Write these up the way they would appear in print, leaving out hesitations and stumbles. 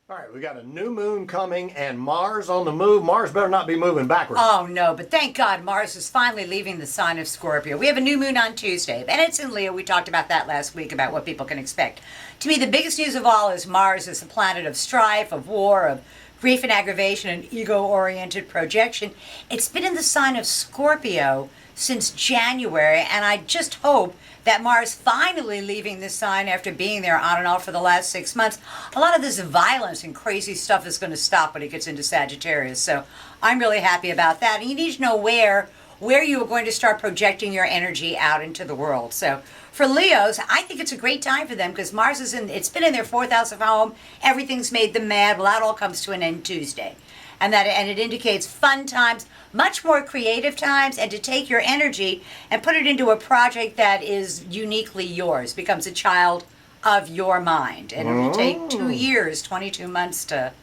All right, we got a new moon coming and Mars on the move. Mars better not be moving backwards. Oh, no, but thank God Mars is finally leaving the sign of Scorpio. We have a new moon on Tuesday, and it's in Leo. We talked about that last week, about what people can expect. To me, the biggest news of all is Mars is a planet of strife, of war, of grief and aggravation, and ego-oriented projection. It's been in the sign of Scorpio since January, and I just hope that Mars finally leaving this sign after being there on and off for the last 6 months. A lot of this violence and crazy stuff is going to stop when it gets into Sagittarius. So I'm really happy about that. And you need to know where you are going to start projecting your energy out into the world. So for Leos, I think it's a great time for them because Mars is it's been in their fourth house of home. Everything's made them mad. Well, that all comes to an end Tuesday. And it indicates fun times, much more creative times, and to take your energy and put it into a project that is uniquely yours, becomes a child of your mind. And it will take 2 years, 22 months to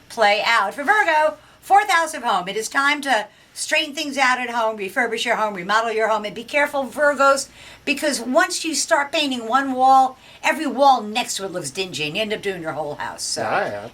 play out. For Virgo, fourth house of home. It is time to straighten things out at home, refurbish your home, remodel your home, and be careful, Virgos, because once you start painting one wall, every wall next to it looks dingy, and you end up doing your whole house. So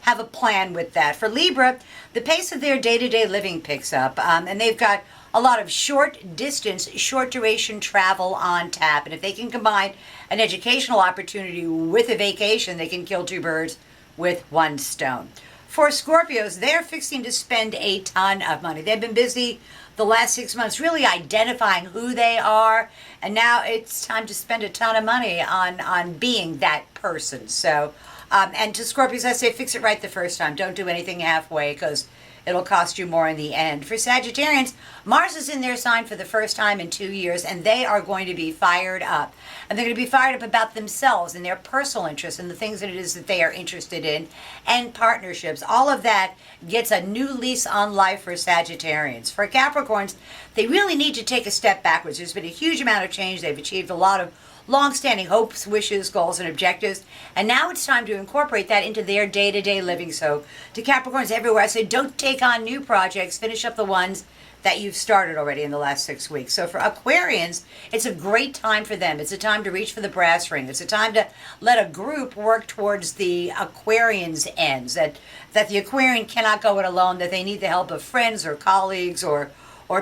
have a plan with that. For Libra, the pace of their day-to-day living picks up, and they've got a lot of short distance, short duration travel on tap. And if they can combine an educational opportunity with a vacation, they can kill two birds with one stone. For Scorpios, they're fixing to spend a ton of money. They've been busy the last 6 months really identifying who they are, and now it's time to spend a ton of money on being that person. So, and to Scorpios, I say fix it right the first time. Don't do anything halfway because it'll cost you more in the end. For Sagittarians, Mars is in their sign for the first time in 2 years, and they are going to be fired up. And they're going to be fired up about themselves and their personal interests and the things that it is that they are interested in, and partnerships. All of that gets a new lease on life for Sagittarians. For Capricorns, they really need to take a step backwards. There's been a huge amount of change. They've achieved a lot of long-standing hopes, wishes, goals, and objectives. And now it's time to incorporate that into their day-to-day living. So to Capricorns everywhere, I say don't take on new projects. Finish up the ones that you've started already in the last 6 weeks. So for Aquarians, it's a great time for them. It's a time to reach for the brass ring. It's a time to let a group work towards the Aquarian's ends, that the Aquarian cannot go it alone, that they need the help of friends or colleagues or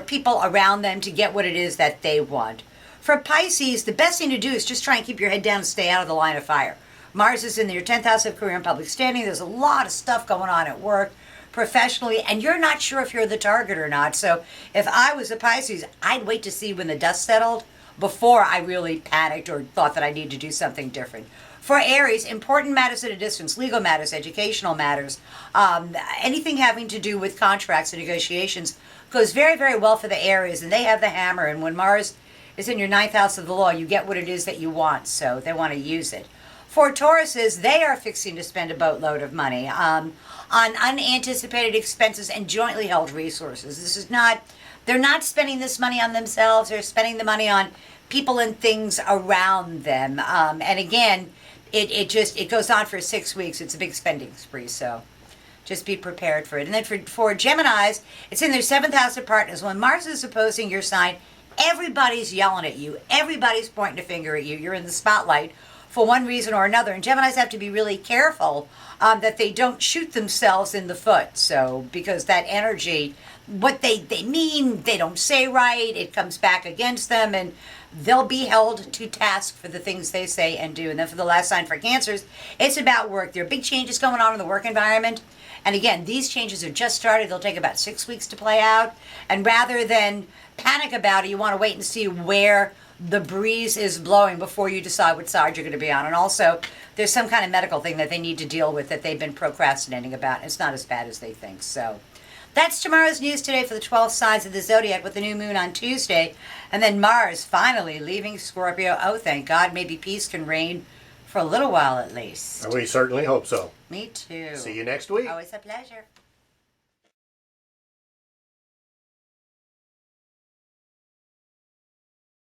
people around them to get what it is that they want. For Pisces, the best thing to do is just try and keep your head down and stay out of the line of fire. Mars is in your 10th house of career and public standing. There's a lot of stuff going on at work, professionally, and you're not sure if you're the target or not. So if I was a Pisces, I'd wait to see when the dust settled before I really panicked or thought that I needed to do something different. For Aries, important matters at a distance, legal matters, educational matters, anything having to do with contracts and negotiations goes very, very well for the Aries, and they have the hammer. And when Mars is in your 9th house of the law, you get what it is that you want, so they want to use it. For Tauruses, they are fixing to spend a boatload of money on unanticipated expenses and jointly held resources. They're not spending this money on themselves, they're spending the money on people and things around them. And again, it goes on for 6 weeks. It's a big spending spree, so just be prepared for it. And then for Geminis, it's in their 7th house of partners. When Mars is opposing your sign, everybody's yelling at you. Everybody's pointing a finger at you. You're in the spotlight for one reason or another. And Geminis have to be really careful that they don't shoot themselves in the foot. So, because that energy, what they mean, they don't say right, it comes back against them, and they'll be held to task for the things they say and do. And then for the last sign, for Cancers, it's about work. There are big changes going on in the work environment. And again, these changes have just started. They'll take about 6 weeks to play out. And rather than panic about it, you want to wait and see where the breeze is blowing before you decide what side you're going to be on. And also, there's some kind of medical thing that they need to deal with that they've been procrastinating about. It's not as bad as they think. So that's tomorrow's news today for the 12 signs of the zodiac with the new moon on Tuesday. And then Mars finally leaving Scorpio. Oh, thank God. Maybe peace can reign for a little while at least. We certainly hope so. Me too. See you next week. Always a pleasure.